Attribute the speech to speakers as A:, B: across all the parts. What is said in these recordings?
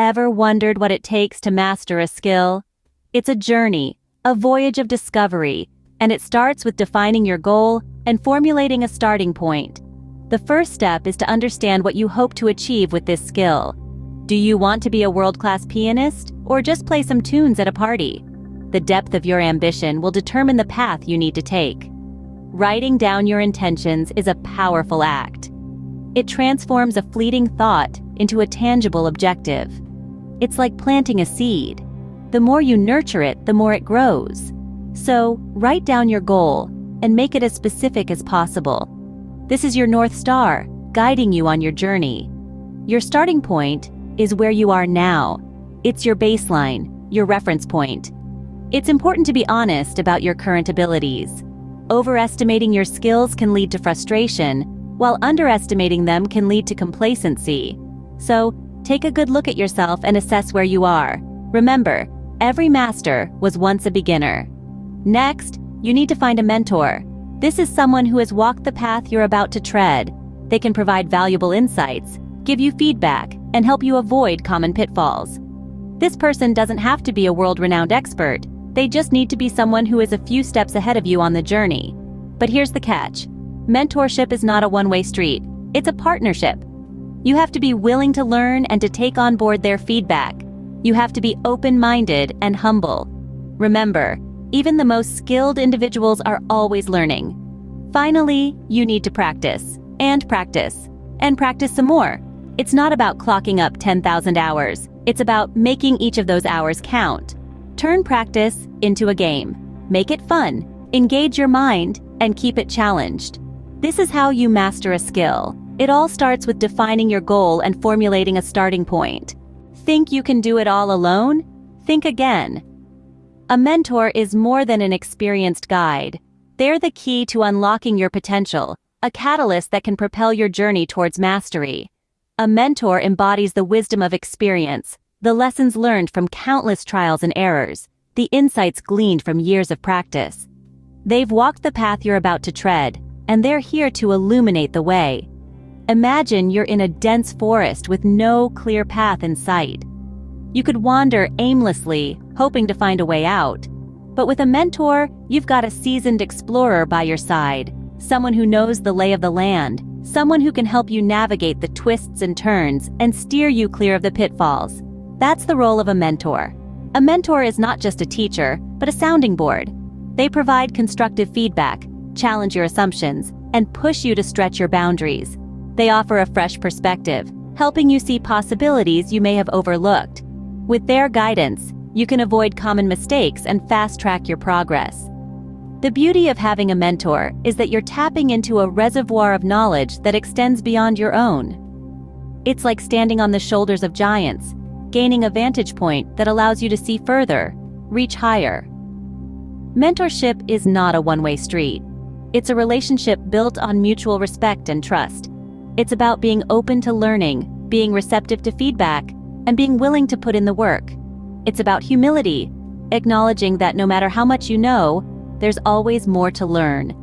A: ever wondered what it takes to master a skill? It's a journey, a voyage of discovery, and it starts with defining your goal and formulating a starting point. The first step is to understand what you hope to achieve with this skill. Do you want to be a world-class pianist, or just play some tunes at a party? The depth of your ambition will determine the path you need to take. Writing down your intentions is a powerful act. It transforms a fleeting thought into a tangible objective. It's like planting a seed. The more you nurture it, the more it grows. So, write down your goal and make it as specific as possible. This is your North Star, guiding you on your journey. Your starting point is where you are now. It's your baseline, your reference point. It's important to be honest about your current abilities. Overestimating your skills can lead to frustration, while underestimating them can lead to complacency. So, take a good look at yourself and assess where you are. Remember, every master was once a beginner. Next, you need to find a mentor. This is someone who has walked the path you're about to tread. They can provide valuable insights, give you feedback, and help you avoid common pitfalls. This person doesn't have to be a world-renowned expert. They just need to be someone who is a few steps ahead of you on the journey. But here's the catch. Mentorship is not a one-way street. It's a partnership. You have to be willing to learn and to take on board their feedback. You have to be open-minded and humble. Remember, even the most skilled individuals are always learning. Finally, you need to practice, and practice, and practice some more. It's not about clocking up 10,000 hours. It's about making each of those hours count. Turn practice into a game. Make it fun, engage your mind, and keep it challenged. This is how you master a skill. It all starts with defining your goal and formulating a starting point. Think you can do it all alone? Think again. A mentor is more than an experienced guide. They're the key to unlocking your potential, a catalyst that can propel your journey towards mastery. A mentor embodies the wisdom of experience, the lessons learned from countless trials and errors, the insights gleaned from years of practice. They've walked the path you're about to tread, and they're here to illuminate the way. Imagine you're in a dense forest with no clear path in sight. You could wander aimlessly, hoping to find a way out. But with a mentor, you've got a seasoned explorer by your side, someone who knows the lay of the land, someone who can help you navigate the twists and turns and steer you clear of the pitfalls. That's the role of a mentor. A mentor is not just a teacher, but a sounding board. They provide constructive feedback, challenge your assumptions, and push you to stretch your boundaries. They offer a fresh perspective, helping you see possibilities you may have overlooked. With their guidance, you can avoid common mistakes and fast-track your progress. The beauty of having a mentor is that you're tapping into a reservoir of knowledge that extends beyond your own. It's like standing on the shoulders of giants, gaining a vantage point that allows you to see further, reach higher. Mentorship is not a one-way street. It's a relationship built on mutual respect and trust. It's about being open to learning, being receptive to feedback, and being willing to put in the work. It's about humility, acknowledging that no matter how much you know, there's always more to learn.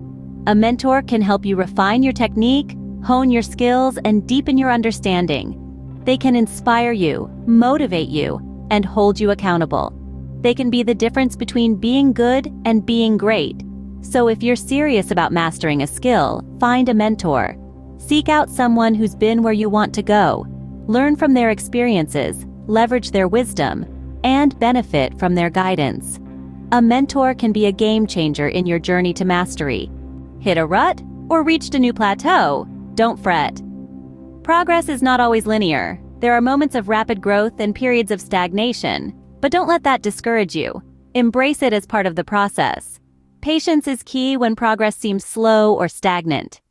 A: A mentor can help you refine your technique, hone your skills, and deepen your understanding. They can inspire you, motivate you, and hold you accountable. They can be the difference between being good and being great. So if you're serious about mastering a skill, find a mentor. Seek out someone who's been where you want to go. Learn from their experiences, leverage their wisdom, and benefit from their guidance. A mentor can be a game changer in your journey to mastery. Hit a rut or reached a new plateau? Don't fret. Progress is not always linear. There are moments of rapid growth and periods of stagnation, but don't let that discourage you. Embrace it as part of the process. Patience is key when progress seems slow or stagnant.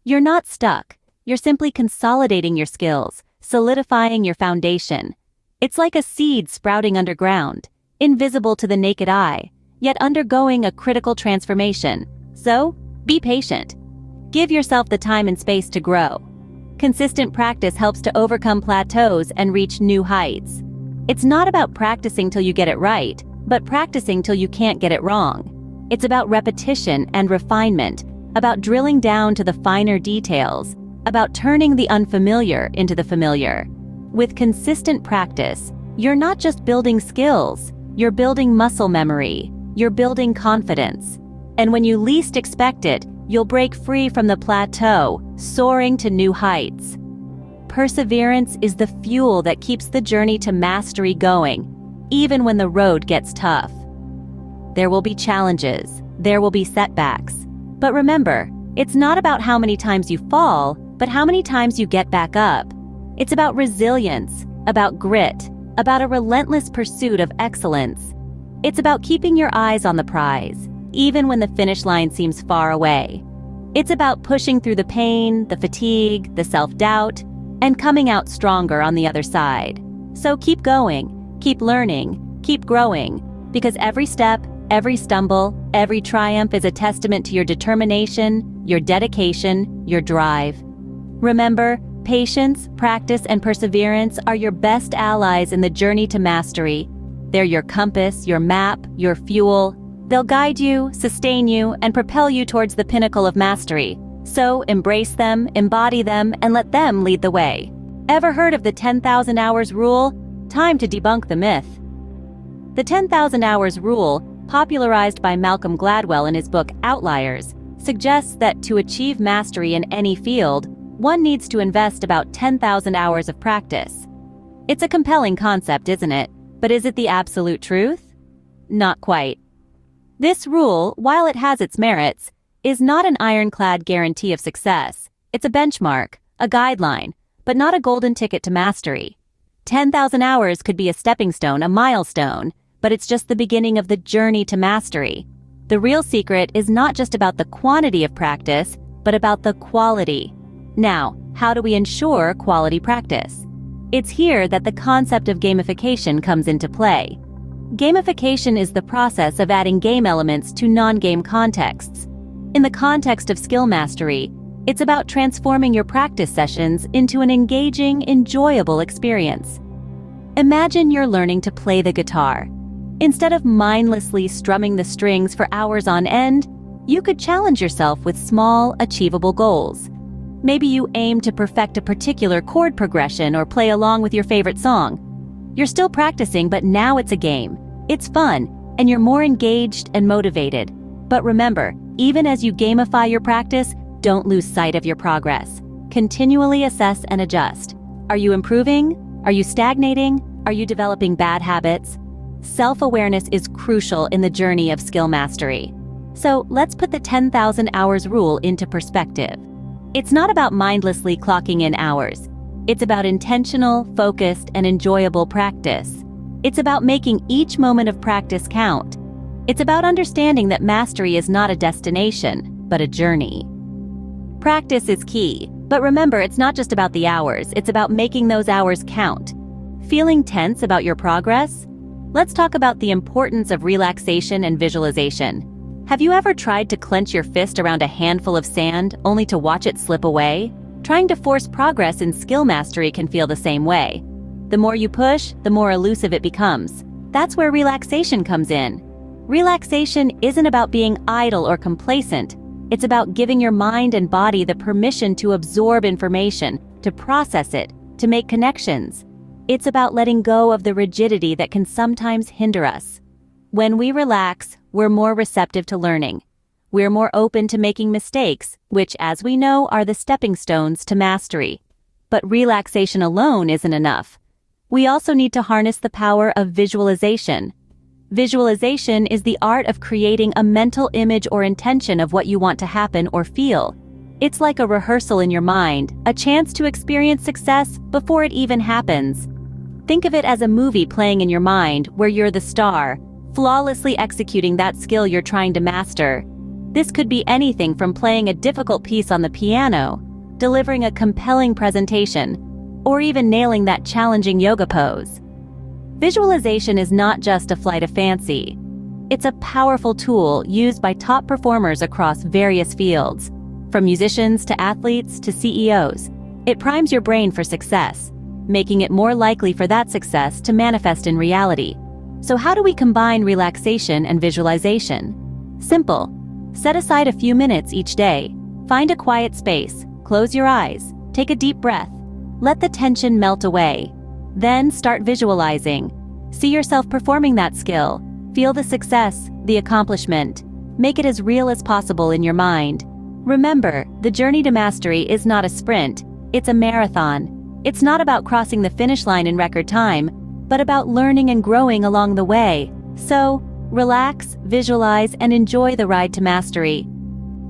A: You're not stuck. You're simply consolidating your skills, solidifying your foundation. It's like a seed sprouting underground, invisible to the naked eye, yet undergoing a critical transformation. So, be patient. Give yourself the time and space to grow. Consistent practice helps to overcome plateaus and reach new heights. It's not about practicing till you get it right, but practicing till you can't get it wrong. It's about repetition and refinement, about drilling down to the finer details, about turning the unfamiliar into the familiar. With consistent practice, You're not just building skills, you're building muscle memory, you're building confidence. And when you least expect it, you'll break free from the plateau, soaring to new heights. Perseverance is the fuel that keeps the journey to mastery going, even when the road gets tough. There will be challenges, there will be setbacks. But remember, it's not about how many times you fall, but how many times you get back up. It's about resilience, about grit, about a relentless pursuit of excellence. It's about keeping your eyes on the prize, even when the finish line seems far away. It's about pushing through the pain, the fatigue, the self-doubt, and coming out stronger on the other side. So keep going, keep learning, keep growing, because every step, every stumble, every triumph is a testament to your determination, your dedication, your drive. Remember, patience, practice, and perseverance are your best allies in the journey to mastery. They're your compass, your map, your fuel. They'll guide you, sustain you, and propel you towards the pinnacle of mastery. So embrace them, embody them, and let them lead the way. Ever heard of the 10,000 hours rule? Time to debunk the myth. The 10,000 hours rule, popularized by Malcolm Gladwell in his book Outliers, suggests that to achieve mastery in any field, one needs to invest about 10,000 hours of practice. It's a compelling concept, isn't it? But is it the absolute truth? Not quite. This rule, while it has its merits, is not an ironclad guarantee of success. It's a benchmark, a guideline, but not a golden ticket to mastery. 10,000 hours could be a stepping stone, a milestone, but it's just the beginning of the journey to mastery. The real secret is not just about the quantity of practice, but about the quality. Now, how do we ensure quality practice? It's here that the concept of gamification comes into play. Gamification is the process of adding game elements to non-game contexts. In the context of skill mastery, it's about transforming your practice sessions into an engaging, enjoyable experience. Imagine you're learning to play the guitar. Instead of mindlessly strumming the strings for hours on end, you could challenge yourself with small, achievable goals. Maybe you aim to perfect a particular chord progression or play along with your favorite song. You're still practicing, but now it's a game. It's fun, and you're more engaged and motivated. But remember, even as you gamify your practice, don't lose sight of your progress. Continually assess and adjust. Are you improving? Are you stagnating? Are you developing bad habits? Self-awareness is crucial in the journey of skill mastery. So let's put the 10,000 hours rule into perspective. It's not about mindlessly clocking in hours. It's about intentional, focused, and enjoyable practice. It's about making each moment of practice count. It's about understanding that mastery is not a destination, but a journey. Practice is key, but remember, it's not just about the hours, it's about making those hours count. Feeling tense about your progress? Let's talk about the importance of relaxation and visualization. Have you ever tried to clench your fist around a handful of sand only to watch it slip away? Trying to force progress in skill mastery can feel the same way. The more you push, the more elusive it becomes. That's where relaxation comes in. Relaxation isn't about being idle or complacent. It's about giving your mind and body the permission to absorb information, to process it, to make connections. It's about letting go of the rigidity that can sometimes hinder us. When we relax, we're more receptive to learning. We're more open to making mistakes, which, as we know, are the stepping stones to mastery. But relaxation alone isn't enough. We also need to harness the power of visualization. Visualization is the art of creating a mental image or intention of what you want to happen or feel. It's like a rehearsal in your mind, a chance to experience success before it even happens. Think of it as a movie playing in your mind where you're the star, flawlessly executing that skill you're trying to master. This could be anything from playing a difficult piece on the piano, delivering a compelling presentation, or even nailing that challenging yoga pose. Visualization is not just a flight of fancy. It's a powerful tool used by top performers across various fields, from musicians to athletes to CEOs. It primes your brain for success, making it more likely for that success to manifest in reality. So how do we combine relaxation and visualization? Simple. Set aside a few minutes each day. Find a quiet space, close your eyes, take a deep breath. Let the tension melt away. Then start visualizing. See yourself performing that skill. Feel the success, the accomplishment. Make it as real as possible in your mind. Remember, the journey to mastery is not a sprint, it's a marathon. It's not about crossing the finish line in record time, but about learning and growing along the way. So, relax, visualize, and enjoy the ride to mastery.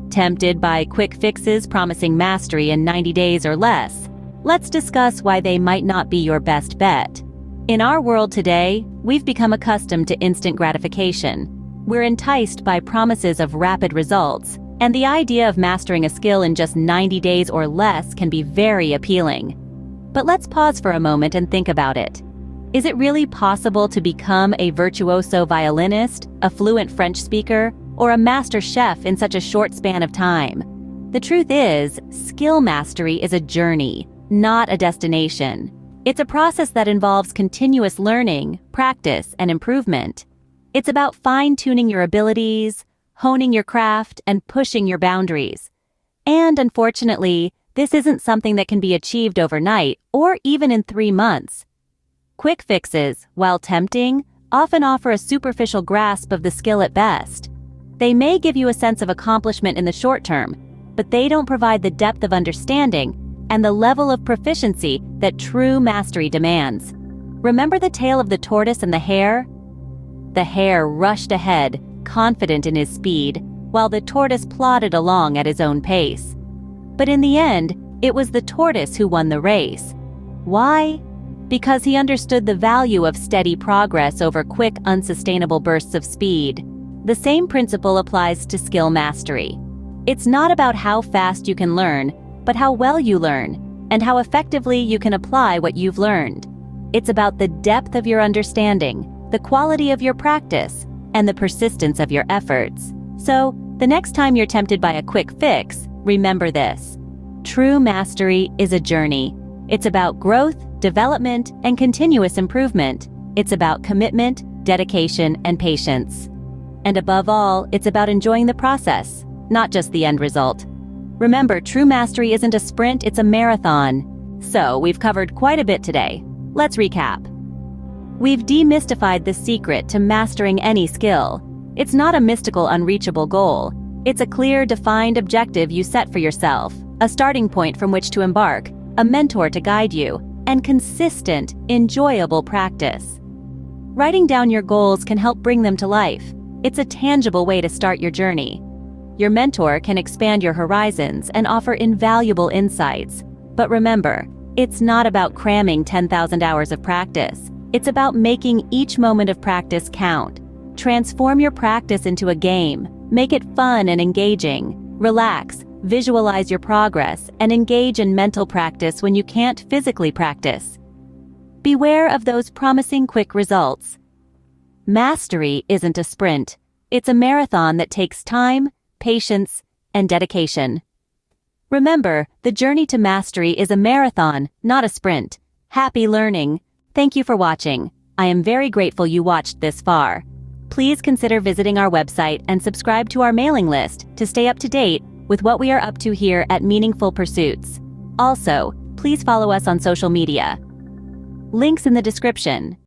A: Tempted by quick fixes promising mastery in 90 days or less? Let's discuss why they might not be your best bet. In our world today, we've become accustomed to instant gratification. We're enticed by promises of rapid results, and the idea of mastering a skill in just 90 days or less can be very appealing. But let's pause for a moment and think about it. Is it really possible to become a virtuoso violinist, a fluent French speaker, or a master chef in such a short span of time? The truth is, skill mastery is a journey, not a destination. It's a process that involves continuous learning, practice, and improvement. It's about fine-tuning your abilities, honing your craft, and pushing your boundaries. And unfortunately, this isn't something that can be achieved overnight or even in 3 months. Quick fixes, while tempting, often offer a superficial grasp of the skill at best. They may give you a sense of accomplishment in the short term, but they don't provide the depth of understanding and the level of proficiency that true mastery demands. Remember the tale of the tortoise and the hare? The hare rushed ahead, confident in his speed, while the tortoise plodded along at his own pace. But in the end, it was the tortoise who won the race. Why? Because he understood the value of steady progress over quick, unsustainable bursts of speed. The same principle applies to skill mastery. It's not about how fast you can learn, but how well you learn, and how effectively you can apply what you've learned. It's about the depth of your understanding, the quality of your practice, and the persistence of your efforts. So, the next time you're tempted by a quick fix, remember this. True mastery is a journey. It's about growth, development, and continuous improvement. It's about commitment, dedication, and patience. And above all, it's about enjoying the process, not just the end result. Remember, true mastery isn't a sprint, it's a marathon. So, we've covered quite a bit today. Let's recap. We've demystified the secret to mastering any skill. It's not a mystical, unreachable goal. It's a clear, defined objective you set for yourself, a starting point from which to embark, a mentor to guide you, and consistent, enjoyable practice. Writing down your goals can help bring them to life. It's a tangible way to start your journey. Your mentor can expand your horizons and offer invaluable insights. But remember, it's not about cramming 10,000 hours of practice. It's about making each moment of practice count. Transform your practice into a game. Make it fun and engaging. Relax, visualize your progress, and engage in mental practice when you can't physically practice. Beware of those promising quick results. Mastery isn't a sprint. It's a marathon that takes time, patience, and dedication. Remember, the journey to mastery is a marathon, not a sprint. Happy learning! Thank you for watching. I am very grateful you watched this far. Please consider visiting our website and subscribe to our mailing list to stay up to date with what we are up to here at Meaningful Pursuits. Also, please follow us on social media. Links in the description.